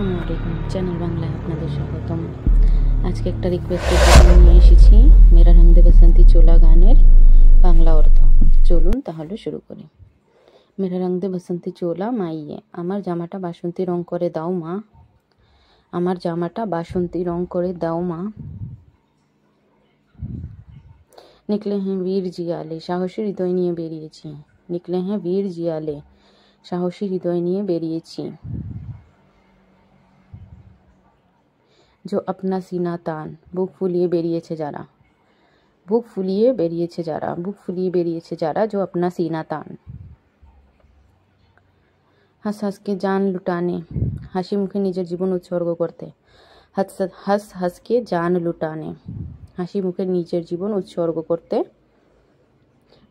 আসসালামু আলাইকুম, চ্যানেল বাংলায় আপনাদের স্বাগতম। আজকে একটা রিকোয়েস্টের ভিডিও নিয়ে এসেছি, মেরা রং দে বসন্তি চোলা গানের বাংলা অর্থ। চলুন তাহলে শুরু করি। মেরা রং দে বসন্তি চোলা মাইয়ে, আমার জামাটা বাসন্তী রং করে দাও মা, আমার জামাটা বাসন্তী রং করে দাও মা। নিকলে হ্যাঁ বীর জিয়ালে, সাহসী হৃদয় নিয়ে বেরিয়েছি। নিকলে হ্যাঁ বীর জিয়ালে, সাহসী হৃদয় নিয়ে বেরিয়েছি। जो अपना सीना तान, বুক ফুলিয়ে বেরিয়েছে যারা, বুক ফুলিয়ে বেরিয়েছে যারা, বুক ফুলিয়ে বেরিয়েছে যারা, जो अपना सीना तान। हंस हंस के जान लुटाने, হাসি মুখে নিজের জীবন উৎসর্গ করতে। हंस हंस के जान लुटाने, হাসি মুখে নিজের জীবন উৎসর্গ করতে।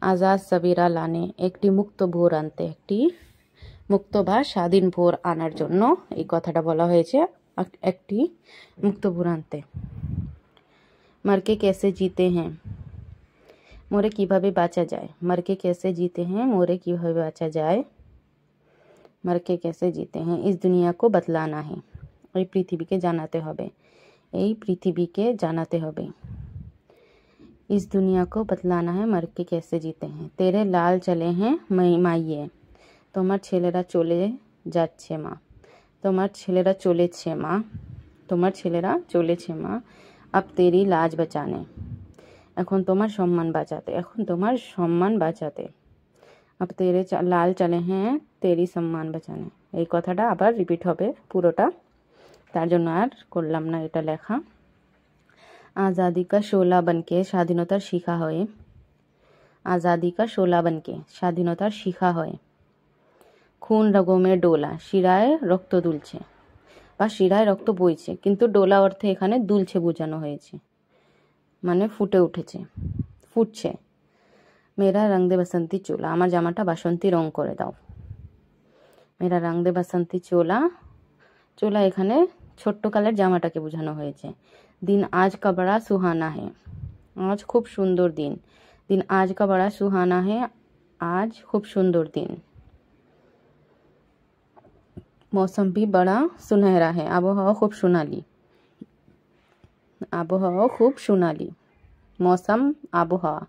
आज़ाद सवेरा लाने, একটি মুক্ত ভোর আনতে, একটি মুক্ত বা স্বাধীন ভোর আনার জন্য এই কথাটা বলা হয়েছে, একটি মুক্ত ভোর আনতে। মরকে कैसे जीते हैं, মরে কিভাবে বাঁচা যায়। মরকে कैसे जीते हैं, মরে কিভাবে বাঁচা যায়। মরকে कैसे जीते हैं, इस दुनिया को बतलाना है, এই পৃথিবীকে জানাতে হবে, এই পৃথিবীকে জানাতে হবে। इस दुनिया को बतलाना है, मरके कैसे जीते हैं। तेरे लाल चले हैं মাইয়ে, তোমার ছেলেরা চলে যাচ্ছে মা, তোমার ছেলেরা চলেছে মা, তোমার ছেলেরা চলেছে মা। अब तेरी लाज बचाने, এখন তোমার সম্মান বাঁচাতে, এখন তোমার সম্মান বাঁচাতে। अब तेरे लाल चले हैं तेरी सम्मान बचाने, এই কথাটা আবার রিপিট হবে পুরোটা, তার জন্য আর করলাম না এটা লেখা। आज़ादी का शोला बनके, স্বাধীনতার শিখা হয়ে। आज़ादी का शोला बनके, স্বাধীনতার শিখা হয়ে। खून रगों में डोला, শিরায় রক্ত দুলছে বা শিরায় রক্ত বইছে, কিন্তু ডোলা অর্থে এখানে দুলছে বোঝানো হয়েছে, মানে ফুটে উঠেছে, ফুটছে। মেরা রং দে বসন্তি চোলা, আমার জামাটা বাসন্তী রং করে দাও। মেরা রং দে বসন্তি চোলা, চোলা এখানে ছোট্টকালের জামাটাকে বোঝানো হয়েছে। दिन आज का बड़ा सुहाना है, आज खूब सुंदर दिन। दिन आज का बड़ा सुहाना है, आज खूब सुंदर दिन। मौसम भी बड़ा सुनहरा है, आबोहवा खूब सोनाली, आबोहवा खूब सोनाली। मौसम आबोहवा।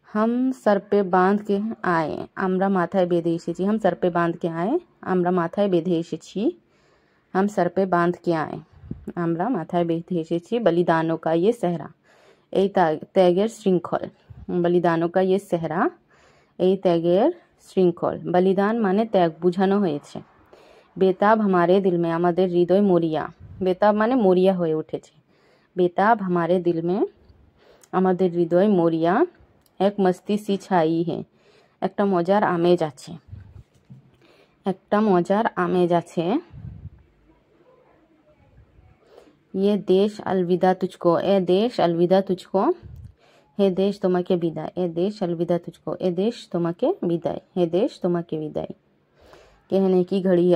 हम सर पे बांध के आए, আমরা মাথায় বেঁধে এসেছি। हम सर पे बांध के आए, আমরা মাথায় বেঁধে এসেছি। हम सर पे बांध के आए, আমরা মাথায় বেঁধে এসেছি। बलिदानों का ये सेहरा, এই ত্যাগের শৃঙ্খল। बलिदानों का ये सेहरा, এই ত্যাগের শৃঙ্খল। बलिदान মানে ত্যাগ বোঝানো হয়েছে। बेताब हमारे दिल में, আমাদের হৃদয় মরিয়া। बेताब মানে মরিয়া হয়ে উঠেছে। बेताब हमारे दिल में, আমাদের হৃদয় মরিয়া। এক মস্তি সি ছাই হে, একটা মজার আমেজ আছে, একটা মজার আমেজ আছে। ये देश अलविदा तुझको, ए देश अलविदा तुझको। हे देश তোমাকে বিদায়, এ দেশ अलविदा तुझको, এ দেশ তোমাকে বিদায়, হে দেশ তোমাকে বিদায়। कहने की घड़ी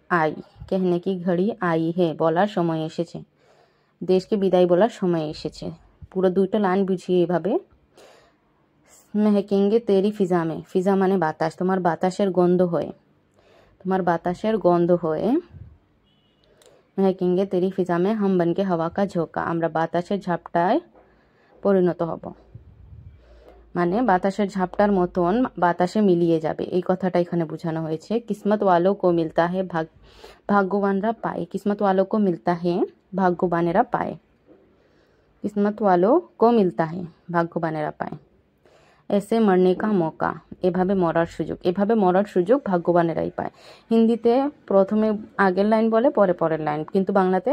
आई, कहने की घड़ी आई है, বলার সময় এসেছে। দেশকে বিদায় বলার সময় এসেছে। পুরো দুইটা লাইন বুঝিয়ে এভাবে। महकेंगे तेरी फिजा में, फिजा মানে বাতাস, তোমার বাতাসের গন্ধ হয়ে, তোমার বাতাসের গন্ধ হয়ে। महकेंगे तेरी फिजा में, हम बनके हवा का झोंका, আমরা বাতাসের ঝাপটায় পরিণত হব, মানে বাতাসের ঝাপটার মতন বাতাসে মিলিয়ে যাবে, এই কথাটা এখানে বোঝানো হয়েছে। কিসমত ওয়ালো কো মিলতা হে, ভাগ্যবানরা পায়। কিসমত ওয়ালো কো মিলতা হে, ভাগ্যবানেরা পায়। কিসমত ওয়ালো কো মিলতা হে, ভাগ্যবানেরা পায়। এসে মরনে কা মৌকা, এভাবে মরার সুযোগ, এভাবে মরার সুযোগ ভাগ্যবানেরাই পায়। হিন্দিতে প্রথমে আগের লাইন বলে, পরে পরের লাইন, কিন্তু বাংলাতে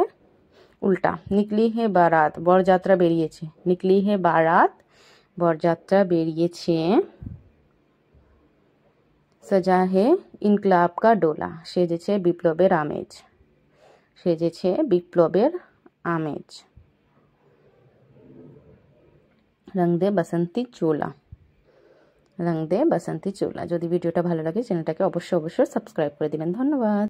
উল্টা। নিকলি হে বারাত, বরযাত্রা বেরিয়েছে। নিকলি হে বারাত, বরযাত্রা বেরিয়েছে। সজা হে ইনকলাব কা ডোলা, সেজেছে বিপ্লবের আমেজ, সেজেছে বিপ্লবের আমেজ। রং দে বসন্তি চোলা, রং দে বসন্তি চোলা। যদি ভিডিওটা ভালো লাগে চ্যানেলটাকে অবশ্যই সাবস্ক্রাইব করে দিবেন। ধন্যবাদ।